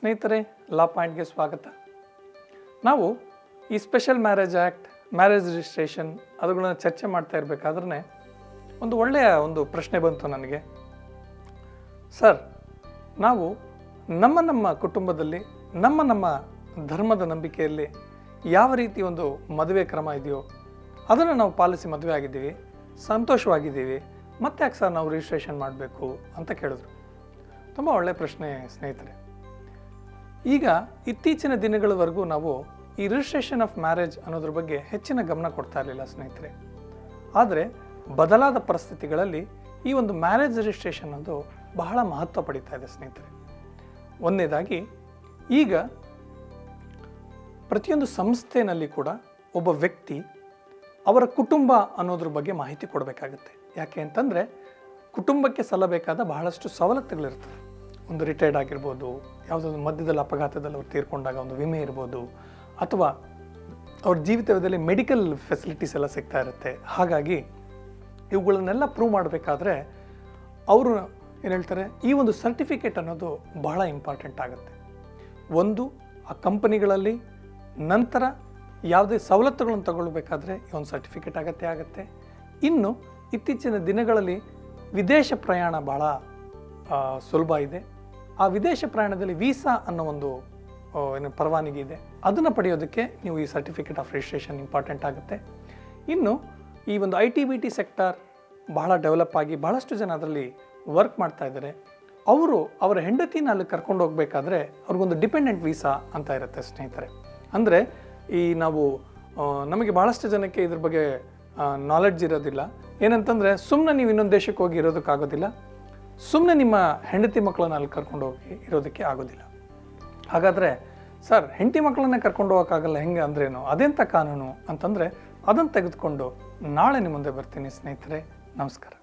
ಸ್ನೇಹಿತರೆ, ಲಾ ಪಾಯಿಂಟ್ಗೆ ಸ್ವಾಗತ. ನಾವು ಈ special marriage act, marriage registration ಅದುಗಳನ್ನ ಚರ್ಚೆ ಮಾಡ್ತಾ ಇರಬೇಕಾದ್ರೆ ಒಂದು ಒಳ್ಳೆಯ ಪ್ರಶ್ನೆ ಬಂತು ನನಗೆ. ಸರ್, ನಾವು ನಮ್ಮ ಕುಟುಂಬದಲ್ಲಿ ನಮ್ಮ ಧರ್ಮದ ನಂಬಿಕೆಯಲ್ಲಿ ಯಾವ ರೀತಿ ಒಂದು ಮದುವೆ ಕ್ರಮ ಇದೆಯೋ ಅದನ್ನು ನಾವು ಪಾಲಿಸಿ ಮದುವೆ ಆಗಿದ್ದೀವಿ, ಸಂತೋಷವಾಗಿದ್ದೀವಿ, ಮತ್ತೆ ಯಾಕೆ ಸರ್ ನಾವು ರಿಜಿಸ್ಟ್ರೇಷನ್ ಮಾಡಬೇಕು ಅಂತ ಕೇಳಿದ್ರು. ತುಂಬ ಒಳ್ಳೆಯ ಪ್ರಶ್ನೆ ಸ್ನೇಹಿತರೆ. ಈಗ ಇತ್ತೀಚಿನ ದಿನಗಳವರೆಗೂ ನಾವು ಈ ರಿಜಿಸ್ಟ್ರೇಷನ್ ಆಫ್ ಮ್ಯಾರೇಜ್ ಅನ್ನೋದ್ರ ಬಗ್ಗೆ ಹೆಚ್ಚಿನ ಗಮನ ಕೊಡ್ತಾ ಇರಲಿಲ್ಲ ಸ್ನೇಹಿತರೆ. ಆದರೆ ಬದಲಾದ ಪರಿಸ್ಥಿತಿಗಳಲ್ಲಿ ಈ ಒಂದು ಮ್ಯಾರೇಜ್ ರಿಜಿಸ್ಟ್ರೇಷನ್ ಅದು ಬಹಳ ಮಹತ್ವ ಪಡೀತಾ ಇದೆ ಸ್ನೇಹಿತರೆ. ಒಂದನೇದಾಗಿ, ಈಗ ಪ್ರತಿಯೊಂದು ಸಂಸ್ಥೆಯಲ್ಲಿ ಕೂಡ ಒಬ್ಬ ವ್ಯಕ್ತಿ ಅವರ ಕುಟುಂಬ ಅನ್ನೋದ್ರ ಬಗ್ಗೆ ಮಾಹಿತಿ ಕೊಡಬೇಕಾಗುತ್ತೆ. ಯಾಕೆ ಅಂತಂದರೆ ಕುಟುಂಬಕ್ಕೆ ಸಲ್ಲಬೇಕಾದ ಬಹಳಷ್ಟು ಸವಲತ್ತುಗಳಿರ್ತವೆ. ಒಂದು ರಿಟೈರ್ಡ್ ಆಗಿರ್ಬೋದು, ಯಾವುದಾದ್ರು ಮಧ್ಯದಲ್ಲಿ ಅಪಘಾತದಲ್ಲಿ ಅವ್ರು ತೀರ್ಕೊಂಡಾಗ ಒಂದು ವಿಮೆ ಇರ್ಬೋದು, ಅಥವಾ ಅವ್ರ ಜೀವಿತದಲ್ಲಿ ಮೆಡಿಕಲ್ ಫೆಸಿಲಿಟೀಸ್ ಎಲ್ಲ ಸಿಗ್ತಾ ಇರುತ್ತೆ. ಹಾಗಾಗಿ ಇವುಗಳನ್ನೆಲ್ಲ ಪ್ರೂವ್ ಮಾಡಬೇಕಾದ್ರೆ ಅವರು ಏನು ಹೇಳ್ತಾರೆ, ಈ ಒಂದು ಸರ್ಟಿಫಿಕೇಟ್ ಅನ್ನೋದು ಬಹಳ ಇಂಪಾರ್ಟೆಂಟ್ ಆಗುತ್ತೆ. ಒಂದು ಆ ಕಂಪನಿಗಳಲ್ಲಿ ನಂತರ ಯಾವುದೇ ಸವಲತ್ತುಗಳನ್ನು ತಗೊಳ್ಬೇಕಾದ್ರೆ ಈ ಒಂದು ಸರ್ಟಿಫಿಕೇಟ್ ಆಗುತ್ತೆ. ಇನ್ನು ಇತ್ತೀಚಿನ ದಿನಗಳಲ್ಲಿ ವಿದೇಶ ಪ್ರಯಾಣ ಭಾಳ ಸುಲಭ ಇದೆ. ಆ ವಿದೇಶ ಪ್ರಯಾಣದಲ್ಲಿ ವೀಸಾ ಅನ್ನೋ ಒಂದು ಪರವಾನಗಿ ಇದೆ. ಅದನ್ನು ಪಡೆಯೋದಕ್ಕೆ ನೀವು ಈ ಸರ್ಟಿಫಿಕೇಟ್ ಆಫ್ ರಿಜಿಸ್ಟ್ರೇಷನ್ ಇಂಪಾರ್ಟೆಂಟ್ ಆಗುತ್ತೆ. ಇನ್ನು ಈ ಒಂದು IT-BT ಸೆಕ್ಟರ್ ಬಹಳ ಡೆವಲಪ್ ಆಗಿ ಬಹಳಷ್ಟು ಜನ ಅದರಲ್ಲಿ ವರ್ಕ್ ಮಾಡ್ತಾ ಇದ್ದಾರೆ. ಅವರ ಹೆಂಡತಿನ ಅಲ್ಲಿ ಕರ್ಕೊಂಡು ಹೋಗಬೇಕಾದ್ರೆ ಅವ್ರಿಗೊಂದು ಡಿಪೆಂಡೆಂಟ್ ವೀಸಾ ಅಂತ ಇರುತ್ತೆ ಸ್ನೇಹಿತರೆ. ಅಂದರೆ ನಮಗೆ ಭಾಳಷ್ಟು ಜನಕ್ಕೆ ಇದ್ರ ಬಗ್ಗೆ ನಾಲೆಡ್ಜ್ ಇರೋದಿಲ್ಲ. ಏನಂತಂದರೆ, ಸುಮ್ಮನೆ ನೀವು ಇನ್ನೊಂದು ದೇಶಕ್ಕೆ ಹೋಗಿ ಇರೋದಕ್ಕಾಗೋದಿಲ್ಲ, ಸುಮ್ಮನೆ ನಿಮ್ಮ ಹೆಂಡತಿ ಮಕ್ಕಳನ್ನ ಅಲ್ಲಿ ಕರ್ಕೊಂಡು ಹೋಗಿ ಇರೋದಕ್ಕೆ ಆಗೋದಿಲ್ಲ. ಹಾಗಾದರೆ ಸರ್, ಹೆಂಡತಿ ಮಕ್ಕಳನ್ನೇ ಕರ್ಕೊಂಡು ಹೋಗೋಕ್ಕಾಗಲ್ಲ ಹೆಂಗೆ ಅಂದ್ರೇನು, ಅದೆಂಥ ಕಾನೂನು ಅಂತಂದರೆ ಅದನ್ನು ತೆಗೆದುಕೊಂಡು ನಾಳೆ ನಿಮ್ಮ ಮುಂದೆ ಬರ್ತೀನಿ ಸ್ನೇಹಿತರೆ. ನಮಸ್ಕಾರ.